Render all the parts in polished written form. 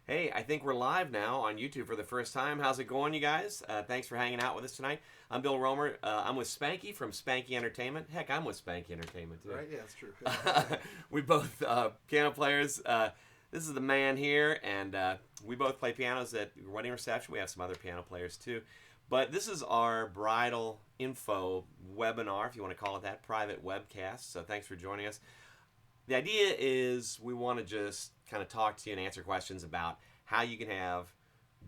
Hey, I think we're live now on YouTube for the first time. How's it going, you guys? Thanks for hanging out with us tonight. I'm Bill Romer. I'm with Spanky from Spanky Entertainment. Heck, I'm with Spanky Entertainment, too. Right? Yeah, that's true. We both piano players. This is the man here, and we both play pianos at wedding reception. We have some other piano players, too. But this is our bridal info webinar, if you want to call it that, private webcast. So thanks for joining us. The idea is we want to just kind of talk to you and answer questions about how you can have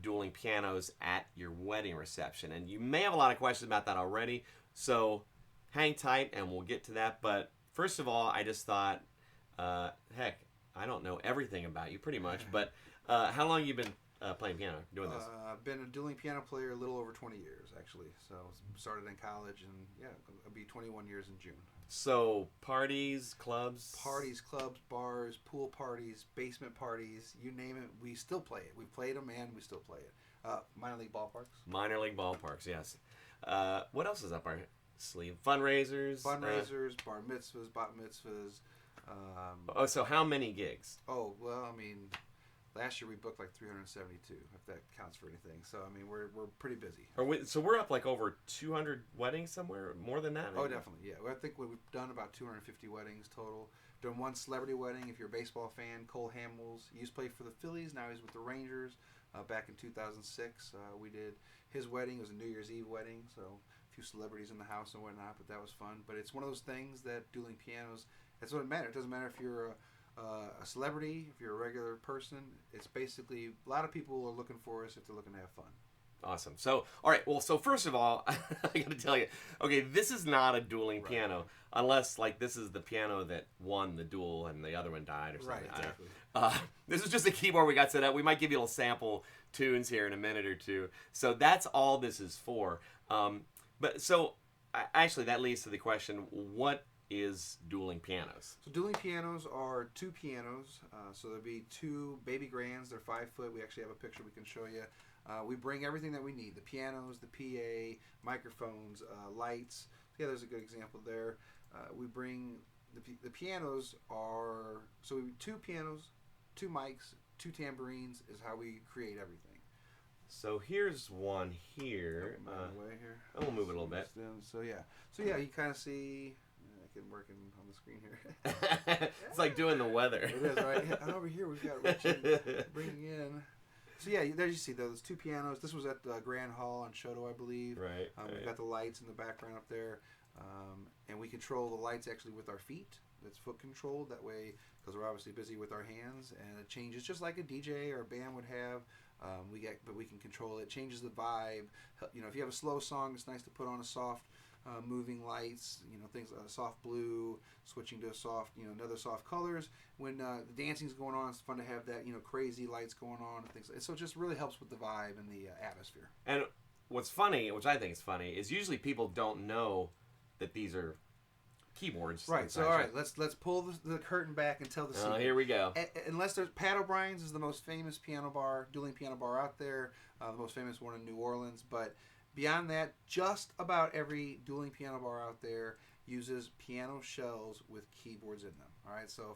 dueling pianos at your wedding reception. And you may have a lot of questions about that already, so hang tight and we'll get to that. But first of all, I just thought, heck, I don't know everything about you pretty much, but how long have you been playing piano, doing this? I've been a dueling piano player a little over 20 years, actually. So started in college, and yeah, I'll be 21 years in June. So parties, clubs? Parties, clubs, bars, pool parties, basement parties, you name it, we still play it. We've played them and we still play it. Minor league ballparks. Minor league ballparks, yes. What else is up our sleeve? Fundraisers? Bar mitzvahs, bat mitzvahs. So how many gigs? Oh, well, I mean, last year we booked like 372, if that counts for anything. So, I mean, we're pretty busy. So we're up like over 200 weddings somewhere? More than that? Oh, definitely, yeah. I think we've done about 250 weddings total. Done one celebrity wedding, if you're a baseball fan, Cole Hamels. He used to play for the Phillies, now he's with the Rangers. Back in 2006, we did his wedding. It was a New Year's Eve wedding, so a few celebrities in the house and whatnot, but that was fun. But it's one of those things that dueling pianos, that's what it matters. It doesn't matter if you're a celebrity, if you're a regular person. It's basically, a lot of people are looking for us if they're looking to have fun. Awesome. So, all right. Well, so first of all, I got to tell you, okay, this is not a dueling piano, unless like this is the piano that won the duel and the other one died or something. Right, exactly. This is just a keyboard we got set up. We might give you a little sample tunes here in a minute or two. So that's all this is for. But so actually, that leads to the question: what is dueling pianos? So dueling pianos are two pianos. So there'll be two baby grands. They're 5 foot. We actually have a picture we can show you. We bring everything that we need: the pianos, the PA, microphones, lights. Yeah, there's a good example there. We bring the pianos are two pianos, 2 mics, 2 tambourines is how we create everything. So here's one here. I'm gonna move it a little bit. So yeah, you kind of see. I can work on the screen here. It's like doing the weather. It is, right? And over here we've got Richard bringing in. So yeah, there you see those 2 pianos. This was at the Grand Hall on Shoto, I believe. Right. We've got the lights in the background up there, and we control the lights actually with our feet. It's foot controlled that way because we're obviously busy with our hands, and it changes just like a DJ or a band would have. But we can control it. It changes the vibe. You know, if you have a slow song, it's nice to put on a soft. Moving lights, things like soft blue, switching to a soft, another soft colors. When the dancing's going on, it's fun to have that, crazy lights going on and things like that. So it just really helps with the vibe and the atmosphere. And what's funny, which I think is funny, is usually people don't know that these are keyboards. Right. So all right, let's pull the curtain back and tell the secret. Here we go. Unless there's Pat O'Brien's is the most famous dueling piano bar out there, the most famous one in New Orleans, but. Beyond that, just about every dueling piano bar out there uses piano shells with keyboards in them. All right, so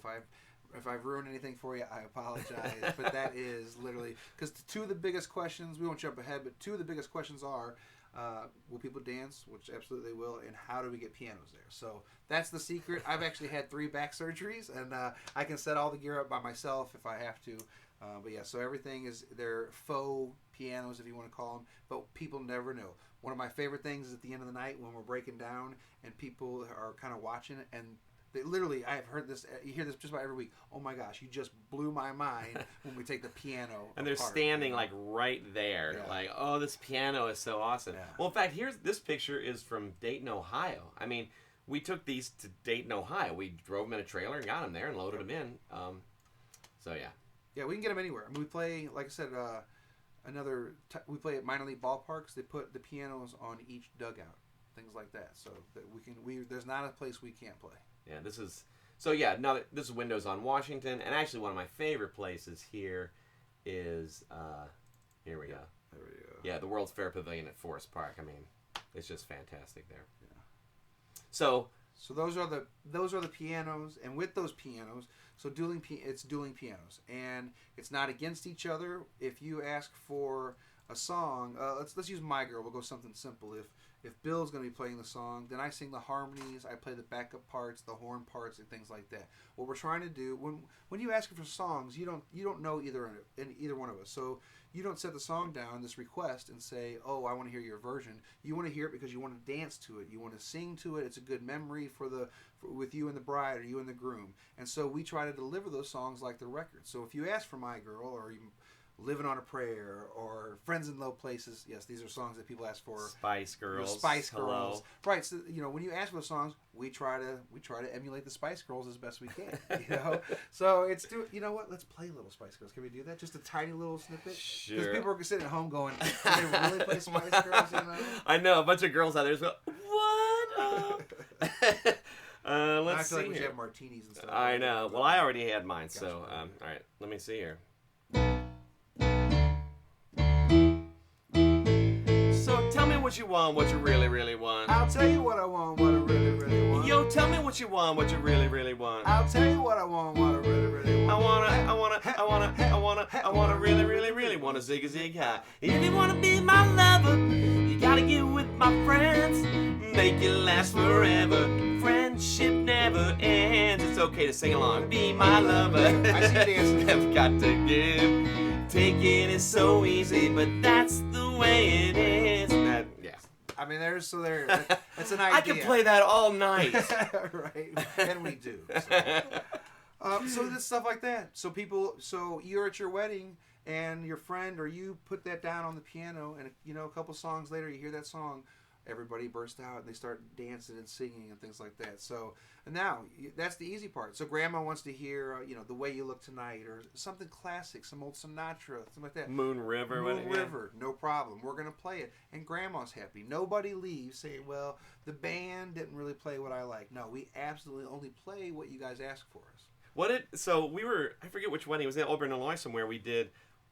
if I've ruined anything for you, I apologize. But that is literally because 2 of the biggest questions, we won't jump ahead, but 2 of the biggest questions are, will people dance, which absolutely they will, and how do we get pianos there? So that's the secret. I've actually had 3 back surgeries, and I can set all the gear up by myself if I have to. But yeah, so everything is, they're faux pianos, if you want to call them, but people never know. One of my favorite things is at the end of the night when we're breaking down and people are kind of watching it, and they literally, I've heard this, you hear this just about every week. Oh my gosh, you just blew my mind when we take the piano and they're apart. Standing like right there, like, oh, this piano is so awesome. Yeah. Well, in fact, this picture is from Dayton, Ohio. I mean, we took these to Dayton, Ohio. We drove them in a trailer and got them there and loaded them in. So yeah. Yeah, we can get them anywhere. I mean, we play, like I said, we play at minor league ballparks. They put the pianos on each dugout, things like that, so that there's not a place we can't play. Yeah, this is this is windows on Washington, and actually one of my favorite places here is here we go. There we go. Yeah, the World's Fair Pavilion at Forest Park. I mean, it's just fantastic there. Yeah. So So those are the pianos, and with those pianos, so it's dueling pianos, and it's not against each other. If you ask for a song, let's use My Girl. We'll go something simple. If Bill's going to be playing the song, then I sing the harmonies, I play the backup parts, the horn parts, and things like that. What we're trying to do when you ask for songs, you don't know either one of us. So you don't set the song down, this request, and say, "Oh, I want to hear your version." You want to hear it because you want to dance to it. You want to sing to it. It's a good memory with you and the bride or you and the groom. And so we try to deliver those songs like the record. So if you ask for My Girl or you Living on a Prayer or Friends in Low Places. Yes, these are songs that people ask for. Spice Girls. Spice Hello. Girls. Right. So, when you ask for the songs, we try to emulate the Spice Girls as best we can. So you know what? Let's play Little Spice Girls. Can we do that? Just a tiny little snippet? Sure. Because people are sitting at home going, "Can they really play Spice Girls?" I know a bunch of girls out there go, "What up?" Let's I feel see like we should here. have martinis and stuff. I know. Well, I already had mine, Gotcha. so all right. Let me see here. So tell me what you want, what you really, really want. I'll tell you what I want, what I really, really want. Yo, tell me what you want, what you really, really want. I'll tell you what I want, what I really, really want. I wanna really, really, really wanna zig a zig high. If you wanna be my lover, you gotta get with my friends. Make it last forever. Friendship never ends. It's okay to sing along. Be my lover. I see you dancing. I've got to give. Taking is so easy, but that's the way it is. Yeah. I mean, that's an idea. I can play that all night. Right, and we do. So this stuff like that. So you're at your wedding, and your friend or you put that down on the piano, and a couple songs later, you hear that song. Everybody burst out and they start dancing and singing and things like that. So now that's the easy part. So Grandma wants to hear, The Way You Look Tonight, or something classic, some old Sinatra, something like that. Moon River. Moon River, no problem. We're gonna play it, and Grandma's happy. Nobody leaves saying, "Well, the band didn't really play what I like." No, we absolutely only play what you guys ask for us. So we were, I forget which wedding, it was in Auburn, Illinois somewhere.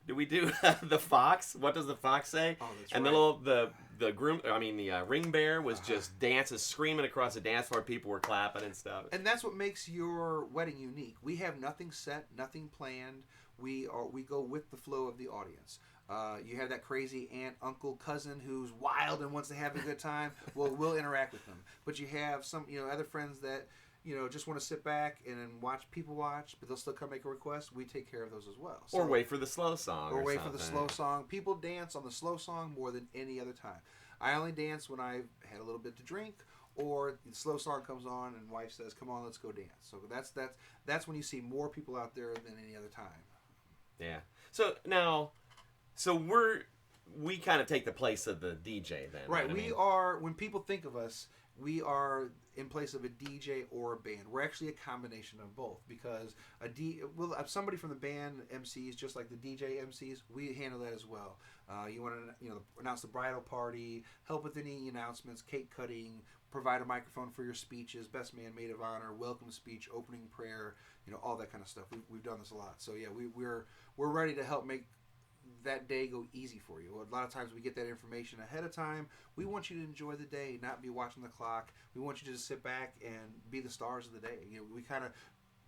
Did we do the fox? What does the fox say? Oh, that's and right. the ring bear was just dancing, screaming across the dance floor. People were clapping and stuff. And that's what makes your wedding unique. We have nothing set, nothing planned. We go with the flow of the audience. You have that crazy aunt, uncle, cousin who's wild and wants to have a good time. Well, we'll interact with them. But you have some other friends that just want to sit back and watch people watch, but they'll still come make a request. We take care of those as well. Or wait for the slow song. Or wait for something. the slow song. People dance on the slow song more than any other time. I only dance when I've had a little bit to drink, or the slow song comes on and wife says, "Come on, let's go dance." So that's when you see more people out there than any other time. Yeah. So now, we kind of take the place of the DJ then. Right. We are, when people think of us, we are in place of a DJ or a band. We're actually a combination of both, because somebody from the band MCs, just like the DJ MCs, we handle that as well. You want to announce the bridal party, help with any announcements, cake cutting, provide a microphone for your speeches, best man, maid of honor, welcome speech, opening prayer, all that kind of stuff. We've done this a lot. So yeah, we're ready to help make that day go easy for you. A lot of times we get that information ahead of time. We want you to enjoy the day, not be watching the clock. We want you to just sit back and be the stars of the day. We kind of,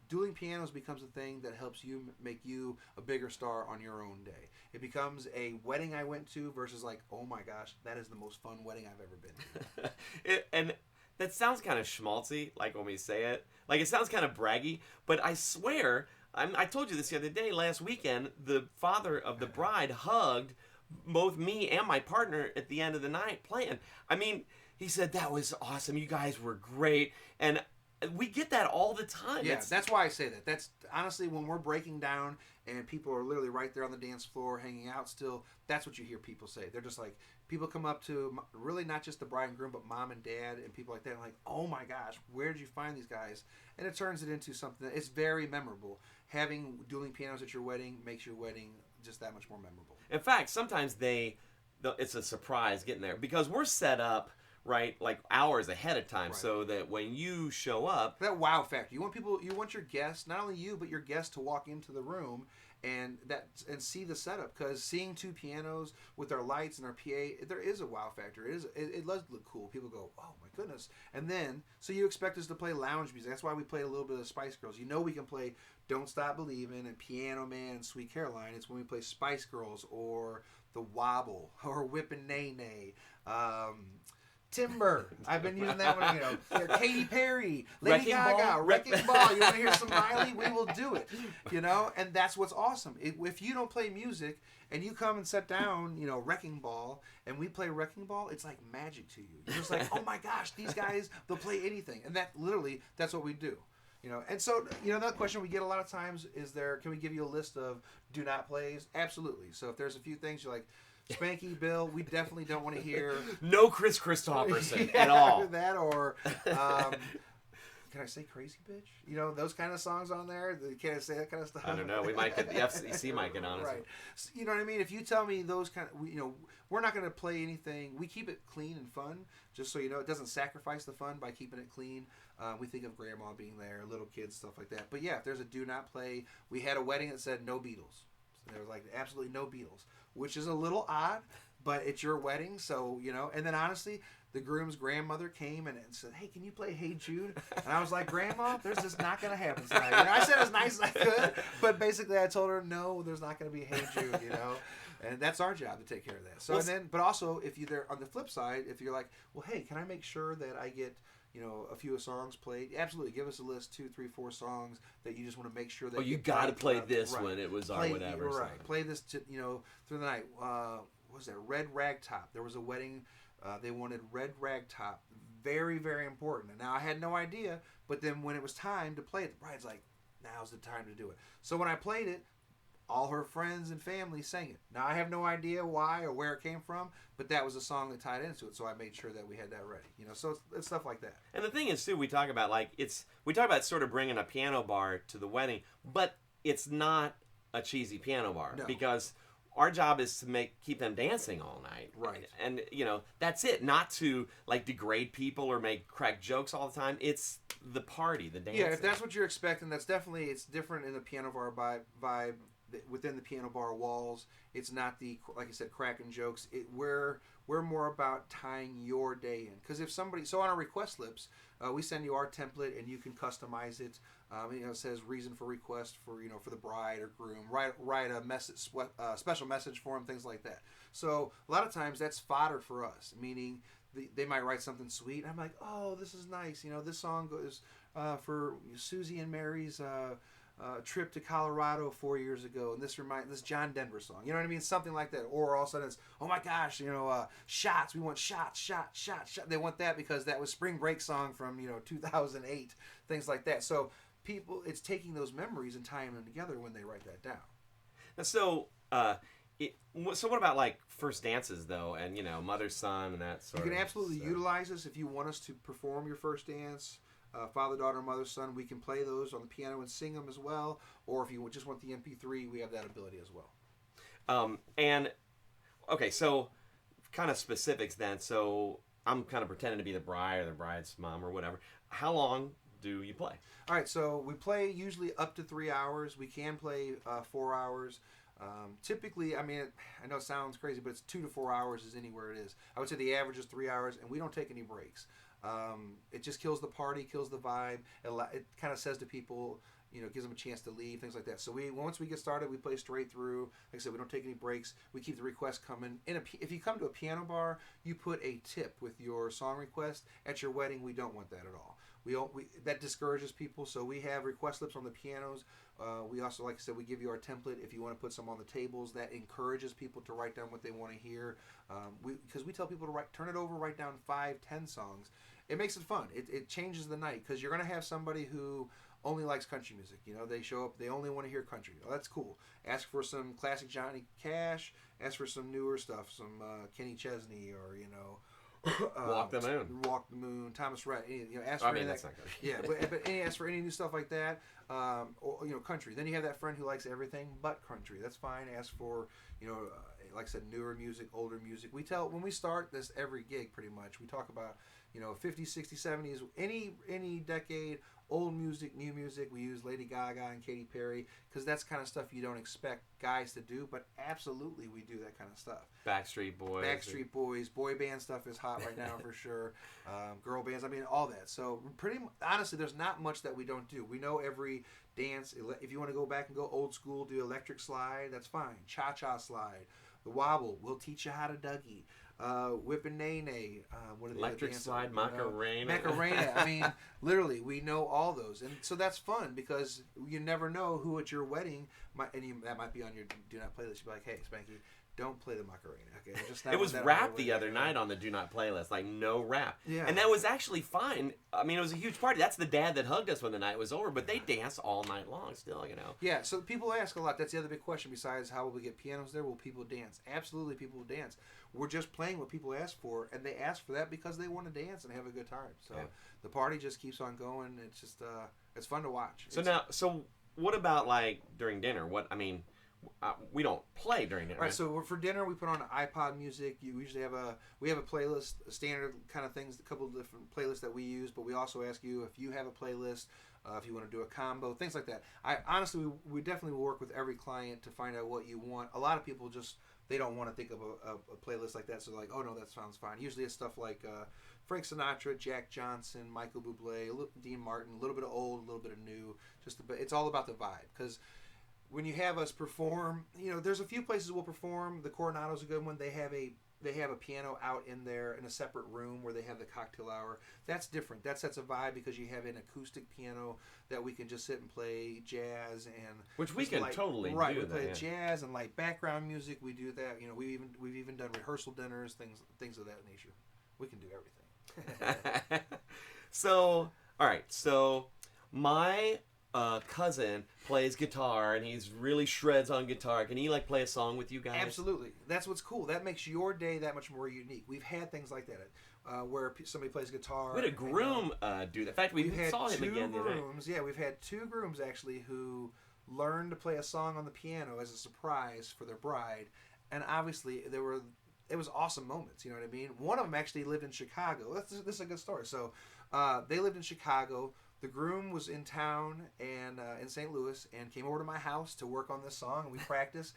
dueling pianos becomes a thing that helps you make you a bigger star on your own day. It becomes a wedding I went to versus like, oh my gosh, that is the most fun wedding I've ever been to. And that sounds kind of schmaltzy, like when we say it. Like it sounds kind of braggy, but I swear, I told you this the other day, last weekend, the father of the bride hugged both me and my partner at the end of the night playing. I mean, he said, "That was awesome. You guys were great." And we get that all the time. Yeah, that's why I say that. That's honestly, when we're breaking down and people are literally right there on the dance floor hanging out still, that's what you hear people say. They're just like, people come up to, really not just the bride and groom, but mom and dad and people like that, like, "Oh my gosh, where did you find these guys?" And it turns it into something that it's very memorable. Having dueling pianos at your wedding makes your wedding just that much more memorable. In fact, sometimes it's a surprise getting there, because we're set up, right, like hours ahead of time, right, so that when you show up, that wow factor. You want your guests, not only you, but your guests, to walk into the room and see the setup, because seeing two pianos with our lights and our PA, there is a wow factor. It does look cool. People go, oh my goodness. And then so you expect us to play lounge music. That's why we play a little bit of Spice Girls. You know, we can play Don't Stop Believin' and Piano Man and Sweet Caroline. It's when we play Spice Girls or The Wobble or Whippin' Nay Nay. Timber. I've been using that one, you know. Katy Perry, Lady Gaga, Wrecking Ball. You want to hear some Miley? We will do it, you know. And that's what's awesome. If you don't play music and you come and sit down, you know, Wrecking Ball, and we play Wrecking Ball, it's like magic to you. You're just like, oh my gosh, these guys, they'll play anything. And that's what we do. You know, and so, you know, another question we get a lot of times is can we give you a list of do not plays? Absolutely. So if there's a few things you're like, Spanky, Bill, we definitely don't want to hear no Chris Christopherson at all. That or can I say crazy bitch? You know, those kind of songs on there. Can I say that kind of stuff? I don't know. We might get the FCC might get on us. Right. You know what I mean? If you tell me those kind of, you know, we're not going to play anything. We keep it clean and fun, just so you know. It doesn't sacrifice the fun by keeping it clean. We think of grandma being there, little kids, stuff like that. But yeah, if there's a do not play, we had a wedding that said no Beatles. So there was like absolutely no Beatles, which is a little odd, but it's your wedding, so, you know. And then honestly, the groom's grandmother came and said, hey, can you play Hey Jude? And I was like, Grandma, there's just not going to happen tonight. You know, I said as nice as I could, but basically I told her, no, there's not going to be Hey Jude, you know. And that's our job to take care of that. So, and then, but also, if you're on the flip side, if you're like, well, hey, can I make sure that I get, you know, a few songs played? Absolutely. Give us a list, 2, 3, 4 songs that you just want to make sure that. Oh, you got to play this one. It was our whatever. Right. So. Play this, you know, through the night. What was that? Red Ragtop. There was a wedding. They wanted Red Ragtop. Very, very important. And now I had no idea, but then when it was time to play it, the bride's like, now's the time to do it. So when I played it, all her friends and family sang it. Now I have no idea why or where it came from, but that was a song that tied into it, so I made sure that we had that ready. You know, so it's stuff like that. And the thing is too, we talk about sort of bringing a piano bar to the wedding, but it's not a cheesy piano bar because our job is to keep them dancing all night. Right. And you know, that's it. Not to like degrade people or make crack jokes all the time. It's the party, the dancing. Yeah, if that's what you're expecting, it's different in the piano bar vibe. Within the piano bar walls, it's not the, like I said, cracking jokes. We're more about tying your day in. Because if somebody, so on our request slips, we send you our template and you can customize it. You know, it says reason for request for, you know, for the bride or groom. Write a message, special message for them, things like that. So a lot of times that's fodder for us, meaning they might write something sweet. And I'm like, oh, this is nice. You know, this song goes for Susie and Mary's. Trip to Colorado 4 years ago, and this John Denver song, you know what I mean, something like that. Or all of a sudden it's, oh my gosh, you know, shots, we want shots. They want that because that was Spring Break song from, you know, 2008, things like that. So people, it's taking those memories and tying them together when they write that down. And so so what about like first dances though, and you know, mother son and that sort of. You can absolutely utilize this if you want us to perform your first dance. Father, daughter, mother, son, we can play those on the piano and sing them as well. Or if you just want the MP3, we have that ability as well. And, okay, so kind of specifics then. So I'm kind of pretending to be the bride or the bride's mom or whatever. How long do you play? All right, so we play usually up to 3 hours. We can play 4 hours. Typically, I mean, I know it sounds crazy, but it's 2 to 4 hours is anywhere it is. I would say the average is 3 hours, and we don't take any breaks. It just kills the party, kills the vibe. It kind of says to people, you know, gives them a chance to leave, things like that. So once we get started, we play straight through. Like I said, we don't take any breaks. We keep the requests coming. If you come to a piano bar, you put a tip with your song request. At your wedding, we don't want that at all. That discourages people. So we have request slips on the pianos. We also, like I said, we give you our template. If you want to put some on the tables, that encourages people to write down what they want to hear. Because we tell people to turn it over, write down 5, 10 songs. It makes it fun. It changes the night because you're going to have somebody who only likes country music. You know, they show up, they only want to hear country. Oh, that's cool. Ask for some classic Johnny Cash. Ask for some newer stuff, some Kenny Chesney, or, you know, Walk the Moon, Thomas Rhett. You know, ask for that's not good. Yeah, but ask for any new stuff like that, or, you know, country. Then you have that friend who likes everything but country. That's fine. Ask for, you know, like I said, newer music, older music. When we start this every gig, pretty much, we talk about, you know, 50s, 60s, 70s, any decade, old music, new music. We use Lady Gaga and Katy Perry because that's kind of stuff you don't expect guys to do, but absolutely we do that kind of stuff. Backstreet Boys. Backstreet Boys, boy band stuff is hot right now for sure. Girl bands, I mean all that. So honestly, there's not much that we don't do. We know every dance. If you want to go back and go old school, do electric slide, that's fine. Cha-cha slide, the wobble, we'll teach you how to Dougie. Whip and Nay Nay. What are the Electric slide, you know? Macarena. Macarena. I mean, literally, we know all those, and so that's fun because you never know who at your wedding that might be on your do not playlist. You'd be like, hey, Spanky, don't play the Macarena. Okay, just not it was that rap the other night on the Do Not playlist, like no rap. Yeah. And that was actually fine. I mean, it was a huge party. That's the dad that hugged us when the night was over, but they danced all night long still, you know. Yeah, so people ask a lot. That's the other big question besides how will we get pianos there? Will people dance? Absolutely, people will dance. We're just playing what people ask for, and they ask for that because they want to dance and have a good time. So the party just keeps on going. It's just it's fun to watch. So what about like during dinner? We don't play during dinner. Right. So for dinner, we put on iPod music. You usually have a playlist, standard kind of things, a couple of different playlists that we use. But we also ask you if you have a playlist, if you want to do a combo, things like that. We definitely will work with every client to find out what you want. A lot of people just they don't want to think of a playlist like that. So like, oh no, that sounds fine. Usually it's stuff like Frank Sinatra, Jack Johnson, Michael Bublé, Dean Martin, a little bit of old, a little bit of new. It's all about the vibe because. When you have us perform, you know, there's a few places we'll perform. The Coronado's a good one. They have a piano out in there in a separate room where they have the cocktail hour. That's different. That sets a vibe because you have an acoustic piano that we can just sit and play jazz and which we can totally do. Right, we play jazz and light background music. We do that. You know, we've even done rehearsal dinners, things of that nature. We can do everything. So, all right. So, my cousin plays guitar and he's really shreds on guitar. Can he like play a song with you guys? Absolutely. That's what's cool. That makes your day that much more unique. We've had things like that where somebody plays guitar. We had a groom do that. In fact, we saw him again the other day. Yeah, we've had two grooms actually who learned to play a song on the piano as a surprise for their bride, and obviously it was awesome moments. You know what I mean? One of them actually lived in Chicago. This is a good story. So they lived in Chicago. The groom was in town and in St. Louis and came over to my house to work on this song. And we practiced.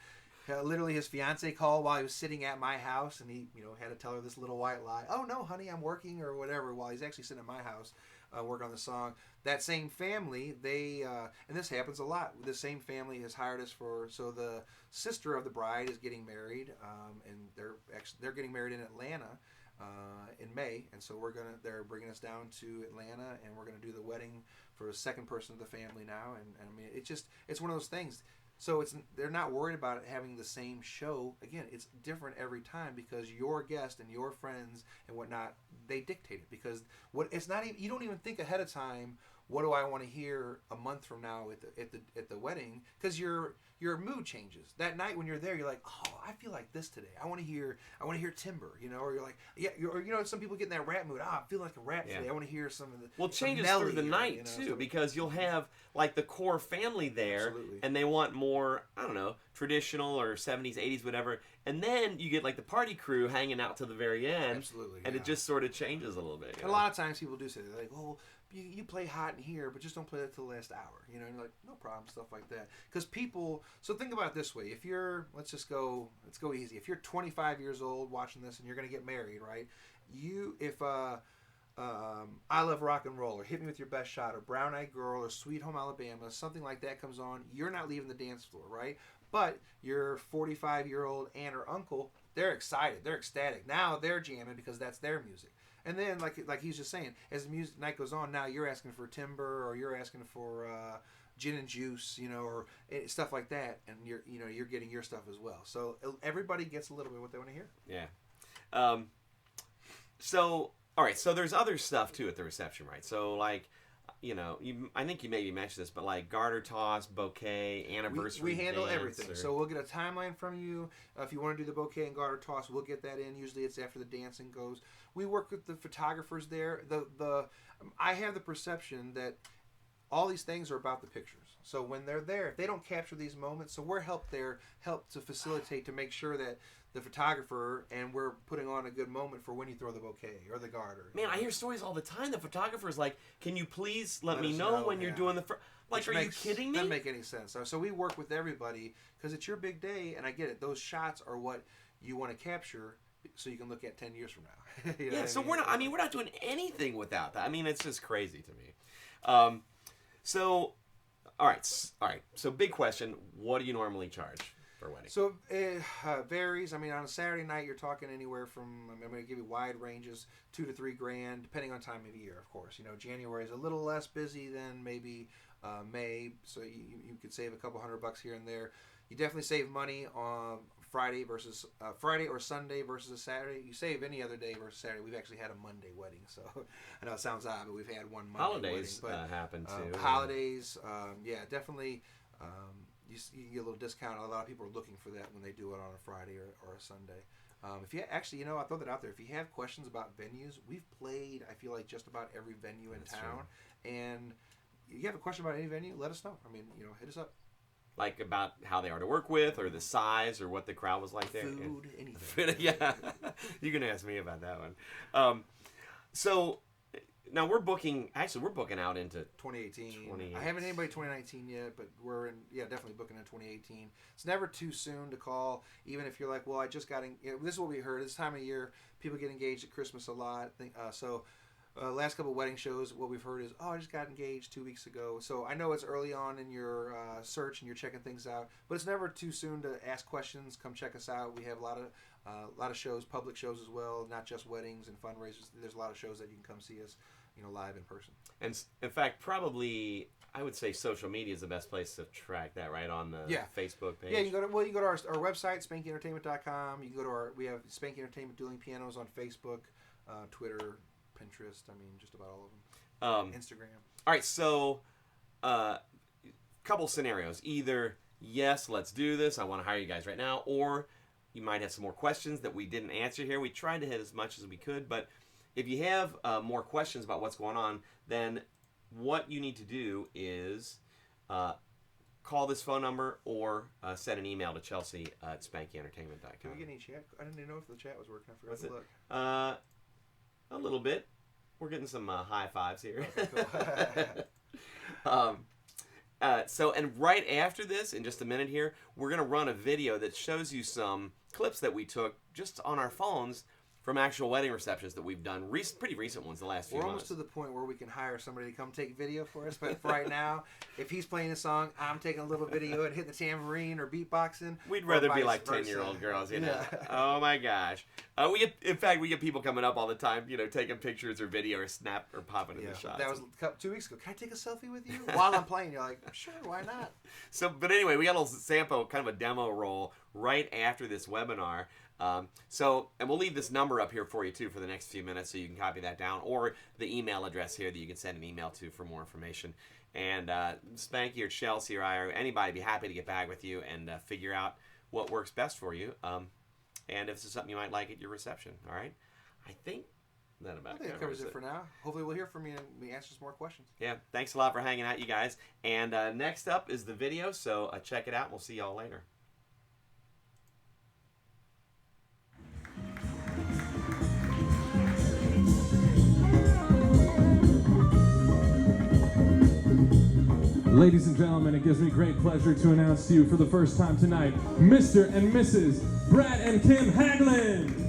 Literally, his fiance called while he was sitting at my house, and he, had to tell her this little white lie. Oh no, honey, I'm working or whatever. While he's actually sitting at my house, working on the song. That same family, and this happens a lot. The same family has hired us so the sister of the bride is getting married, and they're getting married in Atlanta. In May, and so they're bringing us down to Atlanta, and we're gonna do the wedding for a second person of the family now, and I mean it's one of those things. So they're not worried about it having the same show. Again, it's different every time because your guest and your friends and whatnot, they dictate it because it's not even, you don't even think ahead of time. What do I want to hear a month from now at the wedding? Because your mood changes that night when you're there. You're like, oh, I feel like this today. I want to hear Timber, or you're like, yeah, or some people get in that rap mood. I feel like a rap today. I want to hear some of the. Well, it changes through the night too because you'll have like the core family there, and they want more. I don't know, traditional or 70s, 80s, whatever. And then you get like the party crew hanging out to the very end. Absolutely, and it just sort of changes a little bit. And a lot of times people do say that, like, oh. You play hot in here, but just don't play that till the last hour. And you're like, no problem, stuff like that. Because people, so think about it this way. If you're, let's go easy. If you're 25 years old watching this and you're going to get married, right? If I Love Rock and Roll or Hit Me With Your Best Shot or Brown Eyed Girl or Sweet Home Alabama, something like that comes on, you're not leaving the dance floor, right? But your 45-year-old aunt or uncle, they're excited. They're ecstatic. Now they're jamming because that's their music. And then, like he's just saying, as the music night goes on, now you're asking for Timber or you're asking for gin and juice, or stuff like that, and you're getting your stuff as well. So everybody gets a little bit what they want to hear. Yeah. So all right. So there's other stuff too at the reception, right? So like. I think you maybe mentioned this, but like garter toss, bouquet, anniversary. We handle everything. So we'll get a timeline from you. If you want to do the bouquet and garter toss, we'll get that in. Usually it's after the dancing goes. We work with the photographers there. I have the perception that all these things are about the pictures. So when they're there, if they don't capture these moments, so we're help to facilitate to make sure that the photographer, and we're putting on a good moment for when you throw the bouquet or the garter. Man, I hear stories all the time. The photographer's like, "Can you please let me us know know, when you're doing the?" Like, are you kidding me? Doesn't make any sense. So we work with everybody because it's your big day, and I get it. Those shots are what you want to capture, so you can look at 10 years from now. You know So we're not. I mean, we're not doing anything without that. I mean, it's just crazy to me. So, all right. So, big question: what do you normally charge for a wedding? So it varies. I mean, on a Saturday night, you're talking anywhere from, I'm going to give you wide ranges, $2,000 to $3,000, depending on time of year, of course. You know, January is a little less busy than maybe May, so you could save a couple $100 here and there. You definitely save money on Friday or Sunday versus a Saturday. You save any other day versus Saturday. We've actually had a Monday wedding, so I know it sounds odd, but we've had one Monday Holidays wedding. But happen too. Holidays, yeah, definitely. You get a little discount. A lot of people are looking for that when they do it on a Friday or a Sunday. If you actually, I'll throw that out there. If you have questions about venues, we've played, I feel like, just about every venue in town. True. And you have a question about any venue, let us know. I mean, hit us up. Like about how they are to work with, or the size, or what the crowd was like there. Food, anything. Yeah, you can ask me about that one. So now we're booking out into 2018. I haven't anybody 2019 yet, but we're definitely booking in 2018. It's never too soon to call, even if you're like, well, I just got this is what we heard. This time of year, people get engaged at Christmas a lot. Last couple of wedding shows, what we've heard is, I just got engaged 2 weeks ago. So I know it's early on in your search and you're checking things out, but it's never too soon to ask questions. Come check us out. We have a lot of shows, public shows as well, not just weddings and fundraisers. There's a lot of shows that you can come see us, live in person. And in fact, probably I would say social media is the best place to track that, right, on the Facebook page. Yeah, you can go to our website, SpankyEntertainment.com. You can go to we have Spanky Entertainment Dueling Pianos on Facebook, Twitter, Pinterest, just about all of them. Instagram. All right, so couple scenarios. Either, yes, let's do this, I want to hire you guys right now, or you might have some more questions that we didn't answer here. We tried to hit as much as we could, but if you have more questions about what's going on, then what you need to do is call this phone number or send an email to Chelsea at SpankyEntertainment.com. Can we get any chat? I didn't even know if the chat was working. I forgot to look. A little bit. We're getting some high fives here. Okay, cool. And right after this, in just a minute here, we're going to run a video that shows you some clips that we took just on our phones from actual wedding receptions that we've done, pretty recent ones the last few months. We're almost to the point where we can hire somebody to come take video for us, but for right now, if he's playing a song, I'm taking a little video and hitting the tambourine or beatboxing. We'd rather be like 10-year-old girls, Yeah. Oh my gosh. We get people coming up all the time, taking pictures or video or snap or popping in the shots. That was 2 weeks ago. Can I take a selfie with you while I'm playing? You're like, sure, why not? But anyway, we got a little sample, kind of a demo roll right after this webinar. And we'll leave this number up here for you too for the next few minutes, so you can copy that down, or the email address here that you can send an email to for more information. And Spanky or Chelsea or I or anybody would be happy to get back with you and figure out what works best for you. And if this is something you might like at your reception. All right, I think that covers it for now. Hopefully we'll hear from you and we answer some more questions. Yeah, thanks a lot for hanging out, you guys. And next up is the video, so check it out. We'll see y'all later. Ladies and gentlemen, it gives me great pleasure to announce to you for the first time tonight, Mr. and Mrs. Brad and Kim Haglund.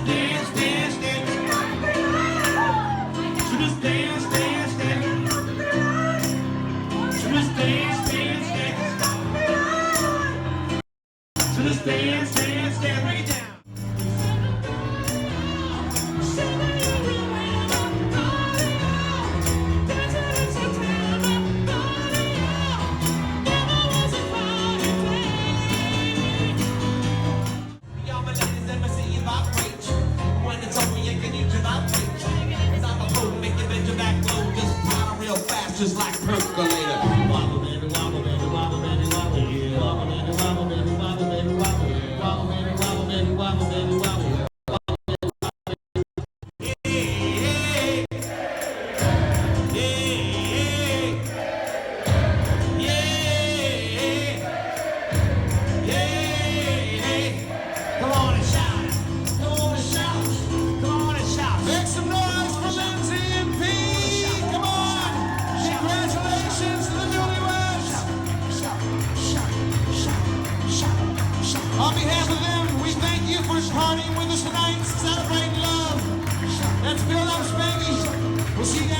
Dance, dance, dance, dance, break it down. Just like percolator. Wobble baby, wobble baby, wobble baby, wobble. Yeah. Wobble baby, wobble baby, wobble baby, wobble. Yeah. Wobble baby, wobble baby, wobble baby, wobble. Come on and shout. Come on and shout. Come on and shout. Make some noise for Lindsay and Pete. Come on. Congratulations to the newlyweds. On behalf of them, we thank you for partying with us tonight, celebrating love. Let's build up Spanky. We'll see you guys.